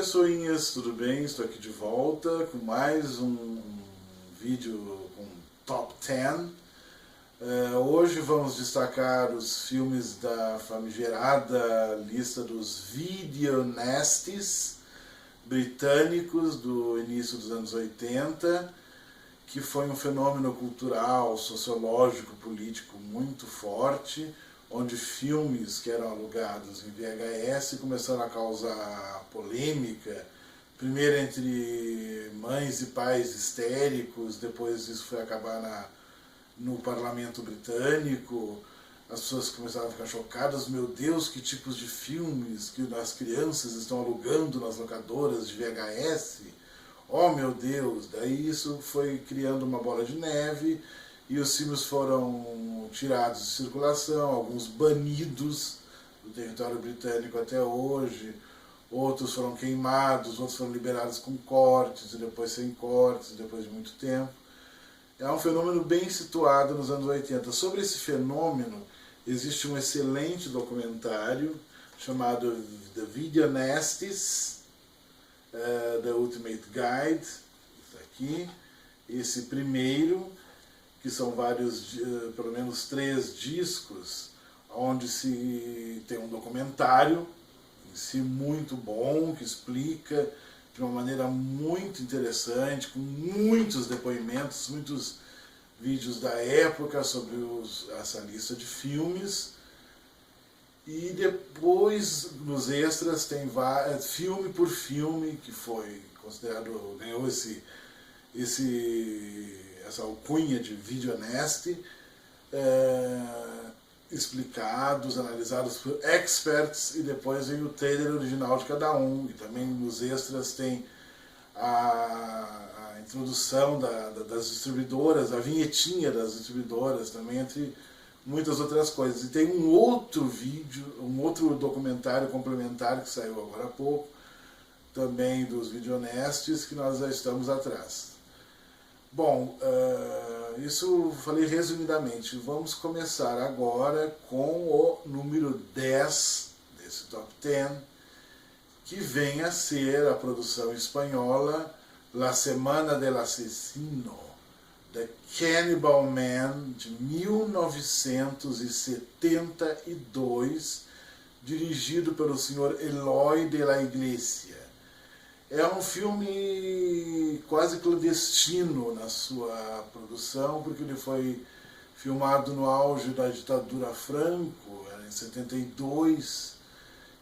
pessoinhas, tudo bem? Estou aqui de volta com mais um vídeo com Top 10. Hoje vamos destacar os filmes da famigerada lista dos Video Nasties britânicos do início dos anos 80, que foi um fenômeno cultural, sociológico, político muito forte, onde filmes que eram alugados em VHS começaram a causar polêmica, primeiro entre mães e pais histéricos, depois isso foi acabar no parlamento britânico, as pessoas começaram a ficar chocadas, meu Deus, que tipos de filmes que as crianças estão alugando nas locadoras de VHS, oh meu Deus, daí isso foi criando uma bola de neve, e os filmes foram tirados de circulação, alguns banidos do território britânico até hoje, outros foram queimados, outros foram liberados com cortes, e depois sem cortes, depois de muito tempo. É um fenômeno bem situado nos anos 80. Sobre esse fenômeno, existe um excelente documentário chamado The Video Nasties, The Ultimate Guide, isso aqui, esse primeiro, que são vários, pelo menos 3 discos, onde se tem um documentário em si muito bom, que explica de uma maneira muito interessante, com muitos depoimentos, muitos vídeos da época sobre essa lista de filmes. E depois, nos extras, tem filme por filme, que foi considerado, ganhou essa alcunha de Video Nasty, explicados, analisados por experts, e depois vem o trailer original de cada um, e também nos extras tem a introdução das distribuidoras, a vinhetinha das distribuidoras também, entre muitas outras coisas. E tem um outro vídeo, um outro documentário complementar que saiu agora há pouco, também dos Video Nasties, que nós já estamos atrás. Bom, isso falei resumidamente. Vamos começar agora com o número 10 desse Top 10, que vem a ser a produção espanhola La Semana del Asesino, The Cannibal Man, de 1972, dirigido pelo senhor Eloy de la Iglesia. É um filme quase clandestino na sua produção, porque ele foi filmado no auge da ditadura Franco, em 72,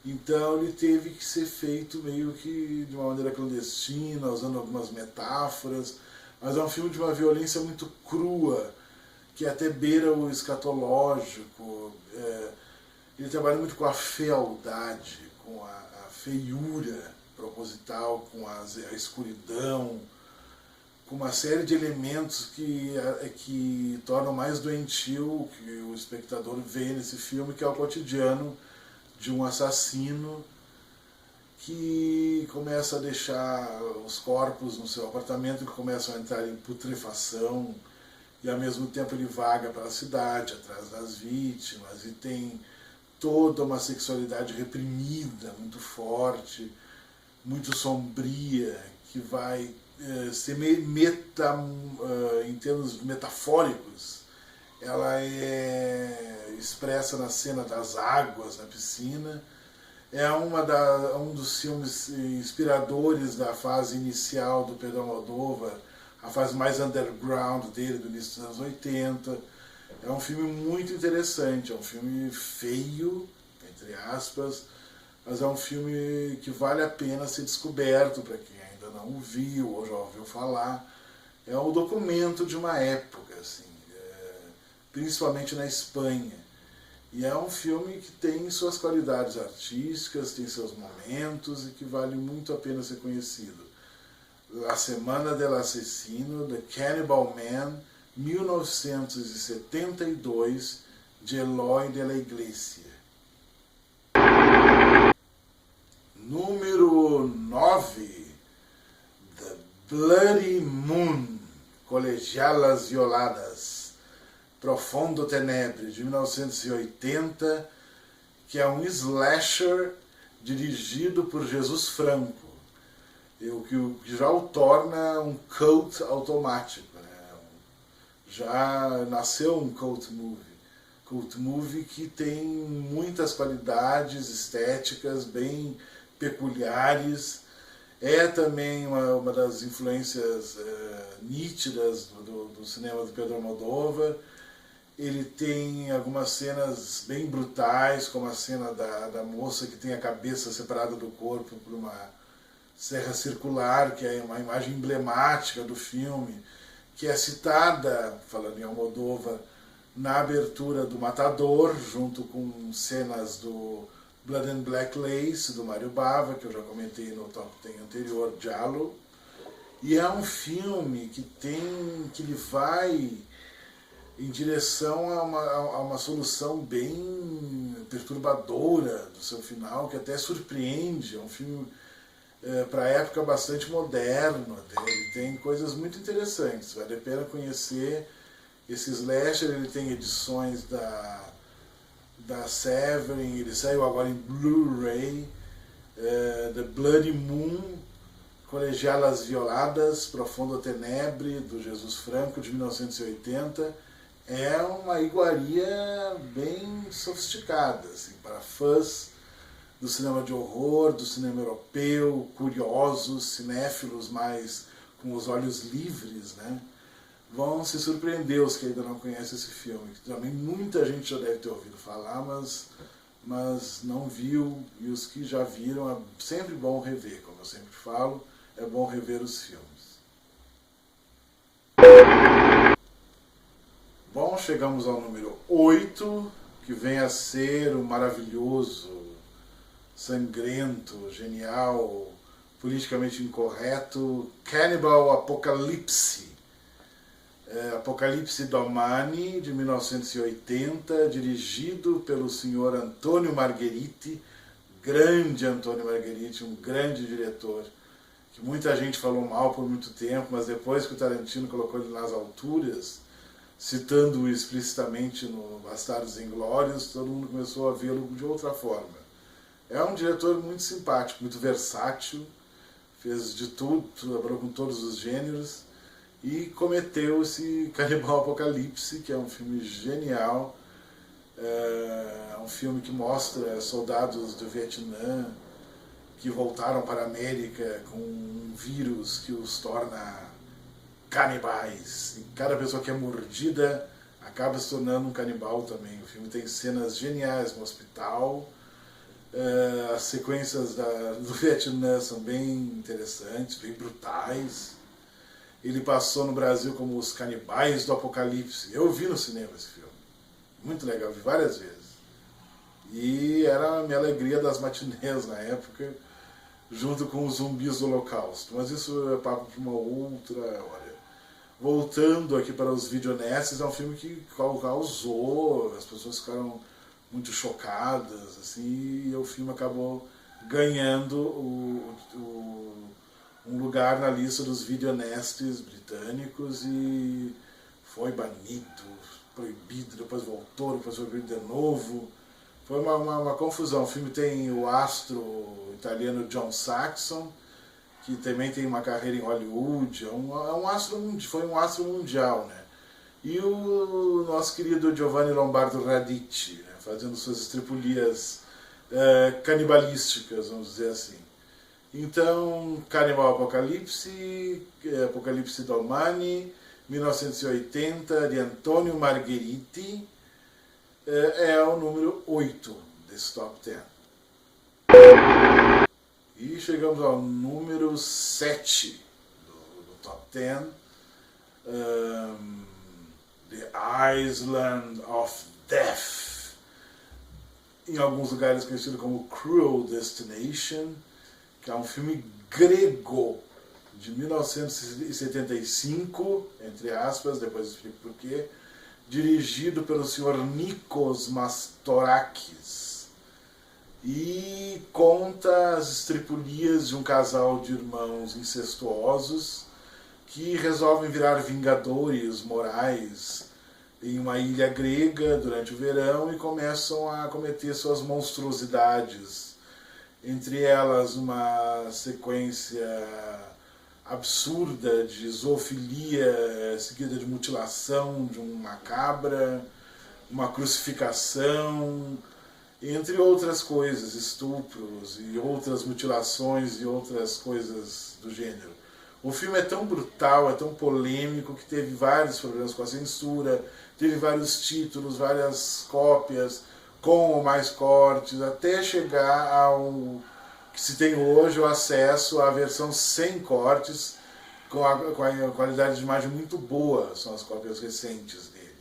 então ele teve que ser feito meio que de uma maneira clandestina, usando algumas metáforas, mas é um filme de uma violência muito crua, que até beira o escatológico. Ele trabalha muito com a fealdade, com a feiura proposital, com a escuridão, com uma série de elementos que tornam mais doentio o que o espectador vê nesse filme, que é o cotidiano de um assassino que começa a deixar os corpos no seu apartamento, que começam a entrar em putrefação, e ao mesmo tempo ele vaga pela cidade atrás das vítimas, e tem toda uma sexualidade reprimida, muito forte, muito sombria, que vai ser em termos metafóricos, ela é expressa na cena das águas, na piscina. É um dos filmes inspiradores da fase inicial do Pedro Almodóvar, a fase mais underground dele, do início dos anos 80. É um filme muito interessante, é um filme feio, entre aspas, mas é um filme que vale a pena ser descoberto para quem ainda não o viu ou já ouviu falar. É um documento de uma época, assim, principalmente na Espanha. E é um filme que tem suas qualidades artísticas, tem seus momentos e que vale muito a pena ser conhecido. La Semana del Asesino, The Cannibal Man, 1972, de Eloy de la Iglesia. Número 9, The Bloody Moon, Colegialas Violadas, Profondo Tenebre, de 1980, que é um slasher dirigido por Jesus Franco. o que já o torna um cult automático, né? Já nasceu um cult movie que tem muitas qualidades estéticas bem peculiares. É também uma das influências nítidas do cinema do Pedro Almodóvar. Ele tem algumas cenas bem brutais, como a cena da moça que tem a cabeça separada do corpo por uma serra circular, que é uma imagem emblemática do filme, que é citada, falando em Almodóvar, na abertura do Matador, junto com cenas do Blood and Black Lace, do Mário Bava, que eu já comentei no top 10 anterior, Giallo. E é um filme que ele vai em direção a uma solução bem perturbadora do seu final, que até surpreende. É um filme, para a época, bastante moderno. Ele tem coisas muito interessantes, vale a pena conhecer esse slasher. Ele tem edições da Severin, ele saiu agora em Blu-ray, The Bloody Moon, Colegialas Violadas, Profundo Tenebre, do Jesus Franco, de 1980. É uma iguaria bem sofisticada, assim, para fãs do cinema de horror, do cinema europeu, curiosos, cinéfilos, mas com os olhos livres, né? Vão se surpreender os que ainda não conhecem esse filme. Também muita gente já deve ter ouvido falar, mas não viu, e os que já viram, é sempre bom rever, como eu sempre falo, é bom rever os filmes. Bom, chegamos ao número 8, que vem a ser o maravilhoso, sangrento, genial, politicamente incorreto Cannibal Apocalypse. Apocalipse Domani, de 1980, dirigido pelo senhor Antônio Margheriti, grande Antônio Margheriti, um grande diretor, que muita gente falou mal por muito tempo, mas depois que o Tarantino colocou ele nas alturas, citando-o explicitamente no Bastardos Inglórios, todo mundo começou a vê-lo de outra forma. É um diretor muito simpático, muito versátil, fez de tudo, trabalhou com todos os gêneros, e cometeu esse Cannibal Apocalipse, que é um filme genial. É um filme que mostra soldados do Vietnã que voltaram para a América com um vírus que os torna canibais. E cada pessoa que é mordida acaba se tornando um canibal também. O filme tem cenas geniais no hospital. As sequências do Vietnã são bem interessantes, bem brutais. Ele passou no Brasil como Os Canibais do Apocalipse. Eu vi no cinema esse filme. Muito legal, vi várias vezes. E era a minha alegria das matinês na época, junto com os zumbis do Holocausto. Mas isso é papo para uma outra hora. Voltando aqui para os videonesses, é um filme que causou, as pessoas ficaram muito chocadas, assim, e o filme acabou ganhando um lugar na lista dos videonestes britânicos e foi banido, proibido, depois voltou, depois foi proibido de novo. Foi uma confusão. O filme tem o astro italiano John Saxon, que também tem uma carreira em Hollywood, foi um astro mundial, né? E o nosso querido Giovanni Lombardo Radici, né? Fazendo suas estripulias canibalísticas, vamos dizer assim. Então, Cannibal Apocalipse, Apocalipse Domani, 1980, de Antônio Margheriti, é o número 8 desse top 10. E chegamos ao número 7 do top 10, The Island of Death, em alguns lugares conhecido como Cruel Destination, que é um filme grego de 1975, entre aspas, depois explico porquê, dirigido pelo senhor Nikos Mastorakis, e conta as estripulias de um casal de irmãos incestuosos que resolvem virar vingadores morais em uma ilha grega durante o verão e começam a cometer suas monstruosidades entre elas uma sequência absurda de zoofilia seguida de mutilação de uma cabra, uma crucificação, entre outras coisas, estupros e outras mutilações e outras coisas do gênero. O filme é tão brutal, é tão polêmico, que teve vários problemas com a censura, teve vários títulos, várias cópias, com ou mais cortes, até chegar ao que se tem hoje o acesso à versão sem cortes, com a qualidade de imagem muito boa, são as cópias recentes dele.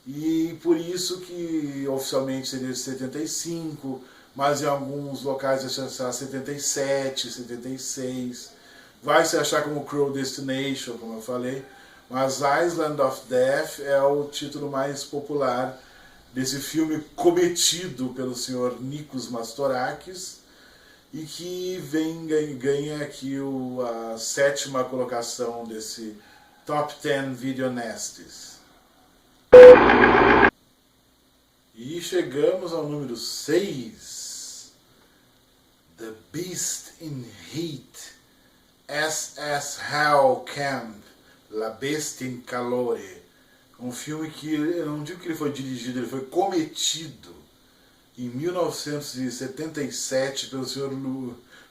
E por isso que oficialmente seria de 75, mas em alguns locais vai ser 77, 76. Vai se achar como Cruel Destination, como eu falei, mas Island of Death é o título mais popular desse filme cometido pelo senhor Nikos Mastorakis e que ganha aqui a 7ª colocação desse Top 10 Video Nasties. E chegamos ao número 6, The Beast in Heat, SS Hell Camp, La Bestia in Calore. Um filme que, eu não digo que ele foi dirigido, ele foi cometido em 1977 pelo senhor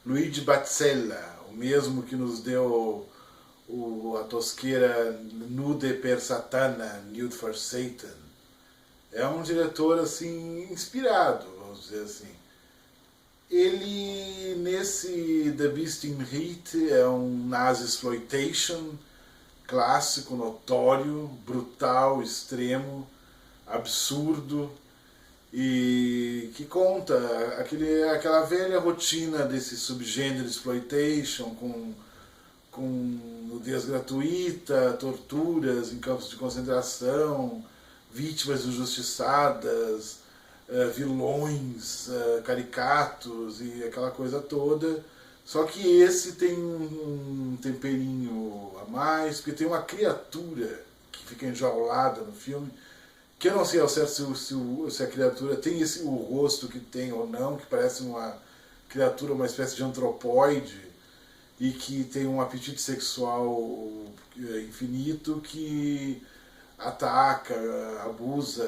Luigi Bazzella, o mesmo que nos deu a tosqueira Nude per Satana, Nude for Satan. É um diretor assim inspirado, vamos dizer assim. Ele, nesse The Beast in Heat, é um Nazi exploitation clássico, notório, brutal, extremo, absurdo, e que conta aquela velha rotina desse subgênero exploitation, com nudez gratuita, torturas em campos de concentração, vítimas injustiçadas, vilões caricatos e aquela coisa toda. Só que esse tem um temperinho a mais, porque tem uma criatura que fica enjaulada no filme, que eu não sei ao certo se a criatura tem o rosto que tem ou não, que parece uma criatura, uma espécie de antropóide, e que tem um apetite sexual infinito, que ataca, abusa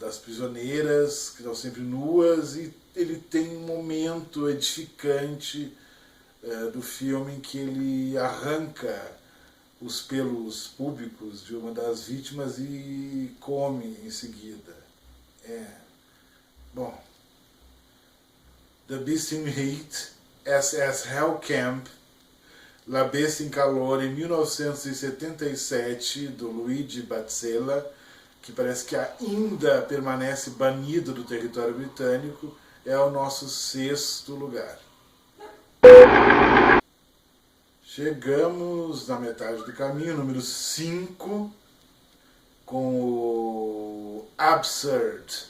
das prisioneiras, que estão sempre nuas, e ele tem um momento edificante do filme em que ele arranca os pelos públicos de uma das vítimas e come em seguida. Bom, The Beast in Heat, SS Hell Camp, La Bestia in Calore, em 1977, do Luigi Bazzella, que parece que ainda permanece banido do território britânico, é o nosso 6º lugar. Chegamos na metade do caminho, número 5, com o Absurd,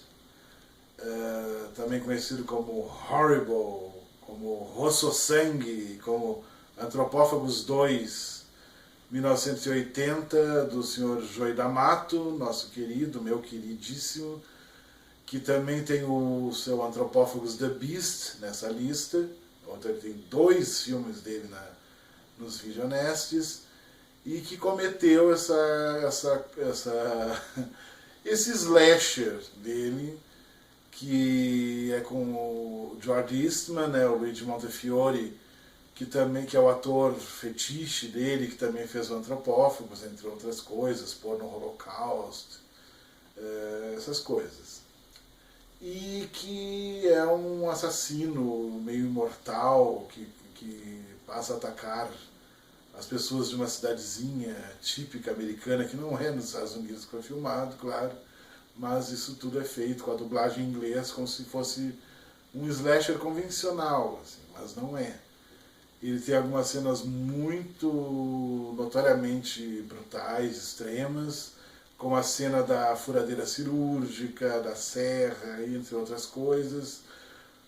também conhecido como Horrible, como Rosso Sangue, como Antropófagos 2, 1980, do Sr. Joey D'Amato, nosso querido, meu queridíssimo, que também tem o seu Antropófagos The Beast nessa lista. Então ele tem 2 filmes dele nos Videonestes, e que cometeu esse slasher dele, que é com o George Eastman, né, o Luigi Montefiore, que é o ator fetiche dele, que também fez o Antropófagos, entre outras coisas, Porno Holocaust, essas coisas. E que é um assassino meio imortal, que passa a atacar as pessoas de uma cidadezinha típica americana, que não é nos Estados Unidos que foi filmado, claro, mas isso tudo é feito com a dublagem em inglês, como se fosse um slasher convencional, assim, mas não é. Ele tem algumas cenas muito notoriamente brutais, extremas, como a cena da furadeira cirúrgica, da serra, entre outras coisas,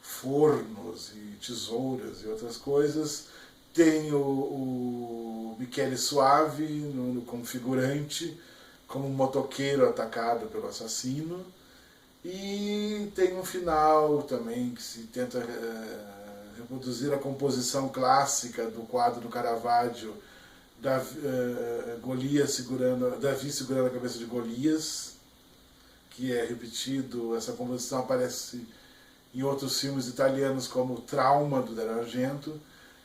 fornos e tesouras e outras coisas. Tem o Michele Soavi como figurante, como um motoqueiro atacado pelo assassino. E tem um final também que se tenta reproduzir a composição clássica do quadro do Caravaggio, Davi segurando a cabeça de Golias, que é repetido. Essa composição aparece em outros filmes italianos como Trauma, do Dario Argento.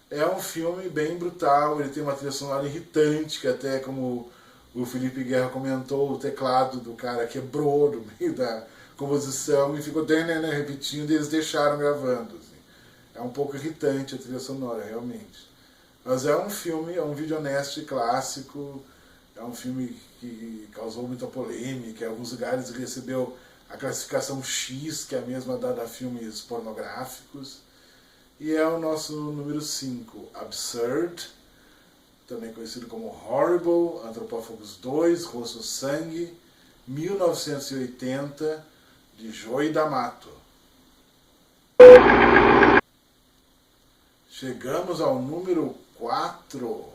É um filme bem brutal, ele tem uma trilha sonora irritante, que até, como o Felipe Guerra comentou, o teclado do cara quebrou no meio da composição e ficou repetindo, e eles deixaram gravando. Assim. É um pouco irritante a trilha sonora, realmente. Mas é um filme, é um videonest clássico, é um filme que causou muita polêmica, em alguns lugares recebeu a classificação X, que é a mesma dada a filmes pornográficos. E é o nosso número 5, Absurd, também conhecido como Horrible, Antropófagos 2, Rosto Sangue, 1980, de Joey D'Amato. Chegamos ao número 4.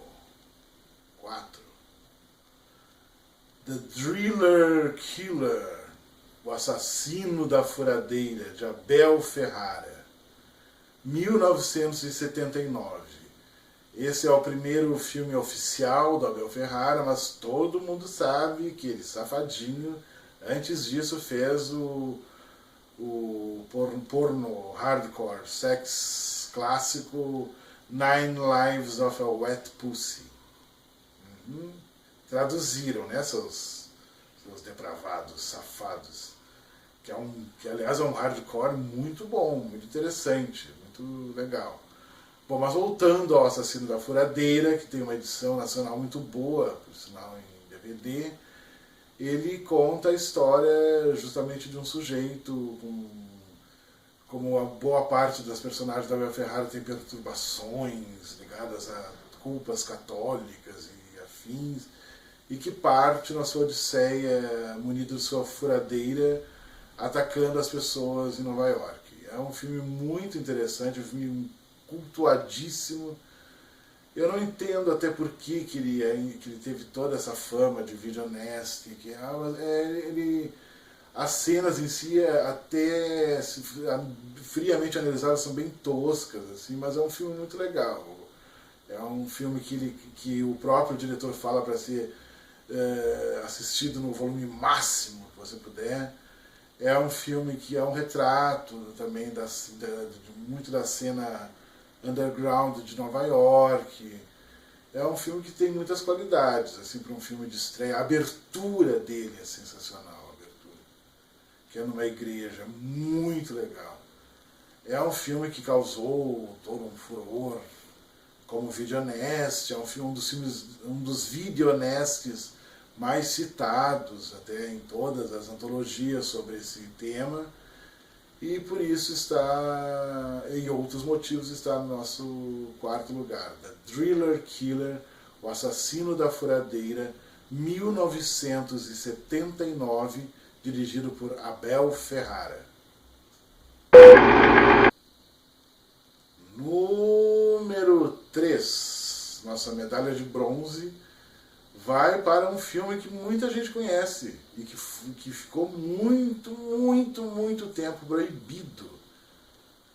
The Driller Killer, o Assassino da Furadeira, de Abel Ferrara. 1979. Esse é o primeiro filme oficial do Abel Ferrara, mas todo mundo sabe que ele, safadinho, antes disso fez o porno hardcore, sex clássico Nine Lives of a Wet Pussy. Traduziram, né, seus depravados, safados. Que aliás é um hardcore muito bom, muito interessante, muito legal. Bom, mas voltando ao Assassino da Furadeira, que tem uma edição nacional muito boa, por sinal em DVD, ele conta a história justamente de um sujeito, como a boa parte das personagens da Abel Ferrara tem perturbações ligadas a culpas católicas e afins, e que parte na sua odisseia munido de sua furadeira, atacando as pessoas em Nova York. É um filme muito interessante, um filme cultuadíssimo. Eu não entendo até por que ele teve toda essa fama de videonest, as cenas em si, até friamente analisadas, são bem toscas, assim, mas é um filme muito legal. É um filme que o próprio diretor fala para ser assistido no volume máximo que você puder. É um filme que é um retrato também muito da cena underground de Nova York. É um filme que tem muitas qualidades, assim, para um filme de estreia. A abertura dele é sensacional, que é numa igreja, muito legal. É um filme que causou todo um furor como videonest, é um dos videonestes mais citados até em todas as antologias sobre esse tema, e por isso está, em outros motivos, está no nosso quarto lugar. The Driller Killer, o Assassino da Furadeira, 1979, dirigido por Abel Ferrara. Número 3, nossa medalha de bronze, vai para um filme que muita gente conhece e que ficou muito tempo proibido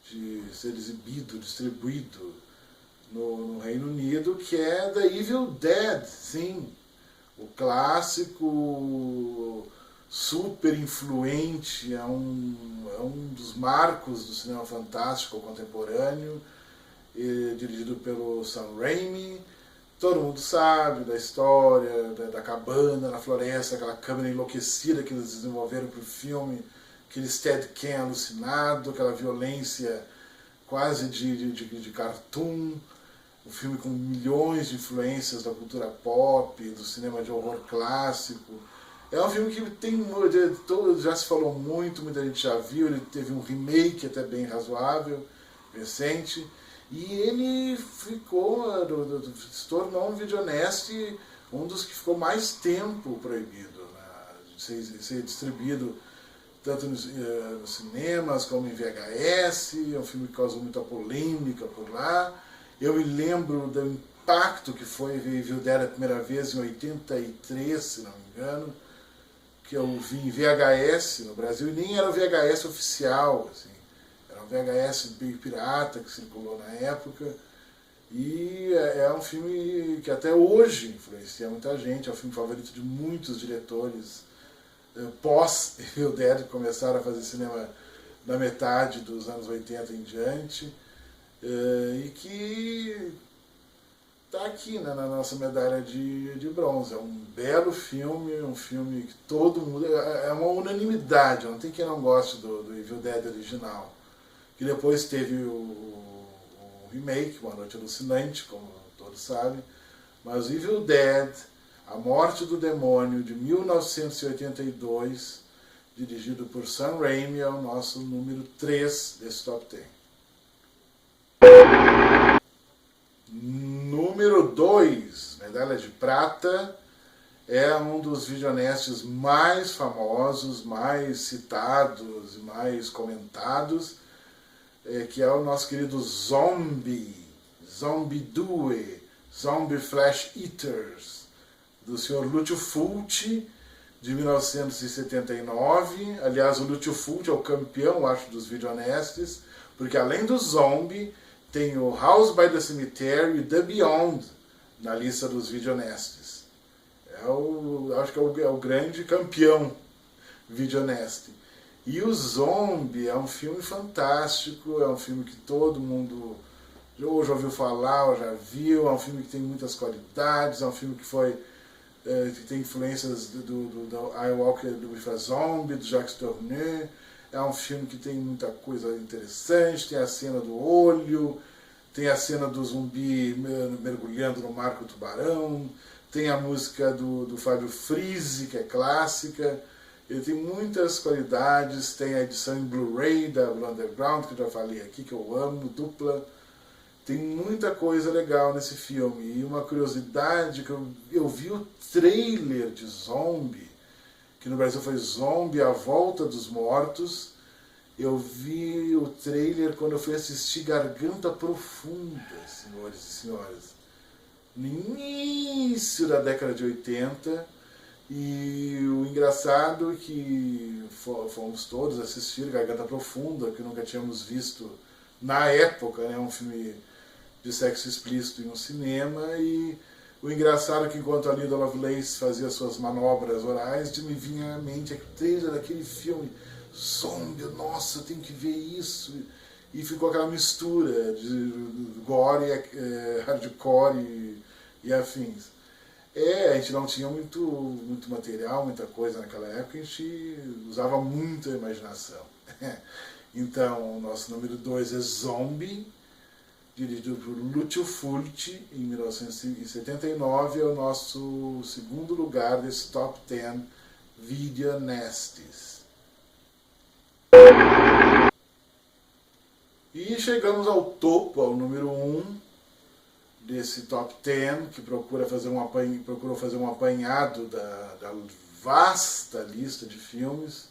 de ser exibido, distribuído no Reino Unido, que é The Evil Dead, sim, o clássico super influente, é um dos marcos do cinema fantástico contemporâneo, dirigido pelo Sam Raimi. Todo mundo sabe da história, da cabana na floresta, aquela câmera enlouquecida que eles desenvolveram para o filme, aquele steadicam alucinado, aquela violência quase de cartoon, um filme com milhões de influências da cultura pop, do cinema de horror clássico. É um filme que já se falou muito, muita gente já viu, ele teve um remake até bem razoável, recente, e ele se tornou um videonest, um dos que ficou mais tempo proibido, né, de ser distribuído tanto nos cinemas como em VHS. É um filme que causou muita polêmica por lá. Eu me lembro do impacto que foi ver Evil Dead a primeira vez em 83, se não me engano, que eu vi em VHS no Brasil, e nem era o VHS oficial, assim. Era era um VHS bem pirata que circulou na época. E é um filme que até hoje influencia muita gente, é o filme favorito de muitos diretores pós-Evil Dead, que começaram a fazer cinema na metade dos anos 80 em diante, e que está aqui, né, na nossa medalha de bronze. É um belo filme, um filme que todo mundo... É uma unanimidade, não tem quem não goste do Evil Dead original. Que depois teve o remake, Uma Noite Alucinante, como todos sabem, mas o Evil Dead, A Morte do Demônio, de 1982, dirigido por Sam Raimi, é o nosso número 3 desse Top 10. Número 2, medalha de prata, é um dos videonestes mais famosos, mais citados e mais comentados, que é o nosso querido Zombie 2, Zombie Flesh Eaters, do Sr. Lucio Fulci, de 1979. Aliás, o Lucio Fulci é o campeão, acho, dos videonestes, porque além do Zombie, tem o House by the Cemetery e The Beyond na lista dos videonestes. Acho que é o grande campeão videoneste. E o Zombie é um filme fantástico, é um filme que todo mundo ou já ouviu falar, ou já viu, é um filme que tem muitas qualidades, é um filme que que tem influências do I Walk with a Zombie, do Jacques Tourneur. É um filme que tem muita coisa interessante, tem a cena do olho, tem a cena do zumbi mergulhando no mar com o tubarão, tem a música do Fábio Frizzi, que é clássica. Ele tem muitas qualidades, tem a edição em Blu-ray da Underground, que eu já falei aqui, que eu amo, dupla. Tem muita coisa legal nesse filme. E uma curiosidade, que eu vi o trailer de Zombie, que no Brasil foi Zombie, A Volta dos Mortos. Eu vi o trailer quando eu fui assistir Garganta Profunda, senhores e senhoras. No início da década de 80. E o engraçado é que fomos todos assistir Garganta Profunda, que nunca tínhamos visto na época, né, um filme de sexo explícito em um cinema. E o engraçado é que enquanto a Linda Lovelace fazia suas manobras orais, me vinha à mente aquele trailer daquele filme Zombie, nossa, eu tenho que ver isso. E ficou aquela mistura de gore, hardcore e afins. A gente não tinha muito material, muita coisa naquela época, a gente usava muita imaginação. Então, o nosso número 2 é Zombie, dirigido por Lucio Fulci, em 1979, é o nosso segundo lugar desse Top 10 Videonestes. E chegamos ao topo, ao número 1, desse Top 10, que procurou fazer um apanhado da vasta lista de filmes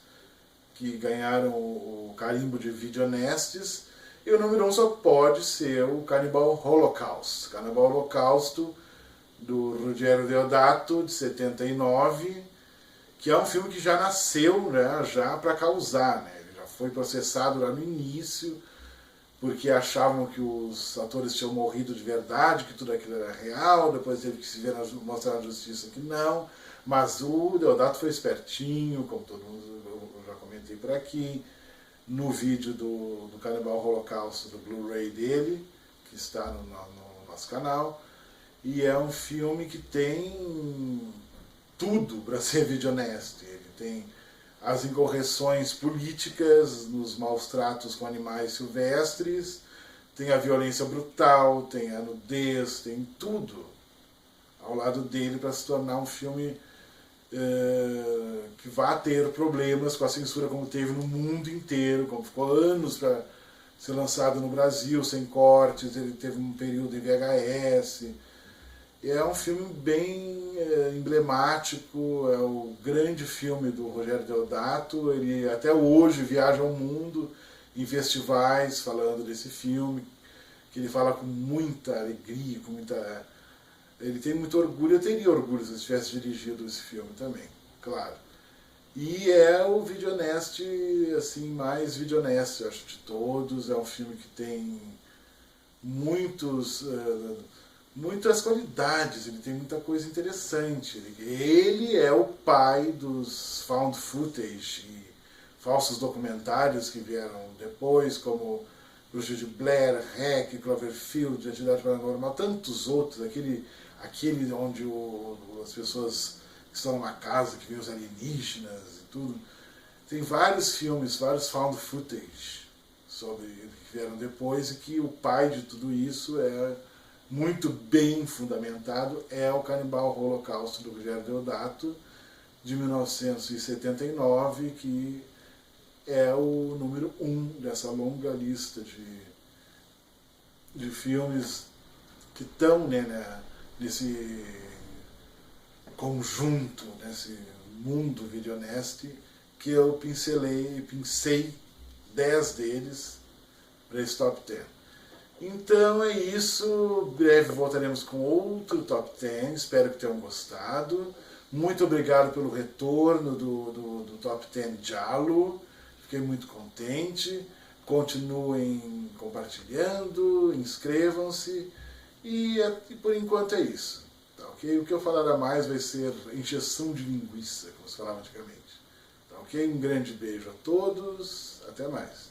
que ganharam o carimbo de Videonestes. E o número 1 só pode ser o Cannibal Holocaust. Cannibal Holocausto, do Ruggero Deodato, de 79, que é um filme que já nasceu, né, já para causar. Né? Ele já foi processado lá no início, porque achavam que os atores tinham morrido de verdade, que tudo aquilo era real, depois teve que se mostrar na justiça que não. Mas o Deodato foi espertinho, como todo mundo, eu já comentei por aqui, no vídeo do Cannibal Holocaust, do Blu-ray dele, que está no nosso canal. E é um filme que tem tudo para ser videoneste. Ele tem as incorreções políticas nos maus tratos com animais silvestres, tem a violência brutal, tem a nudez, tem tudo ao lado dele para se tornar um filme que vai ter problemas com a censura, como teve no mundo inteiro, como ficou anos para ser lançado no Brasil, sem cortes. Ele teve um período em VHS. É um filme bem emblemático, é o grande filme do Ruggero Deodato. Ele até hoje viaja ao mundo em festivais falando desse filme, que ele fala com muita alegria, com muita... Ele tem muito orgulho, eu teria orgulho se eu tivesse dirigido esse filme também, claro. E é o Videonest, assim, mais Videonest, eu acho, de todos. É um filme que tem muitas qualidades, ele tem muita coisa interessante. Ele é o pai dos found footage e falsos documentários que vieram depois, como Bruxa de Blair, Hack, Cloverfield, Atividade Paranormal, tantos outros, aquele onde as pessoas que estão numa casa, que vêem os alienígenas e tudo. Tem vários filmes, vários found footage sobre que vieram depois, e que o pai de tudo isso é muito bem fundamentado, é o Canibal Holocausto do Ruggero Deodato, de 1979, que é o número 1 dessa longa lista de filmes que estão, né, nesse conjunto, nesse mundo Videonest, que eu pincei 10 deles para esse top 10. Então é isso, breve voltaremos com outro top 10, espero que tenham gostado. Muito obrigado pelo retorno do top 10 Giallo, fiquei muito contente. Continuem compartilhando, inscrevam-se e por enquanto é isso. Tá, ok? O que eu falar a mais vai ser encheção de linguiça, como se falava antigamente. Tá, ok? Um grande beijo a todos, até mais.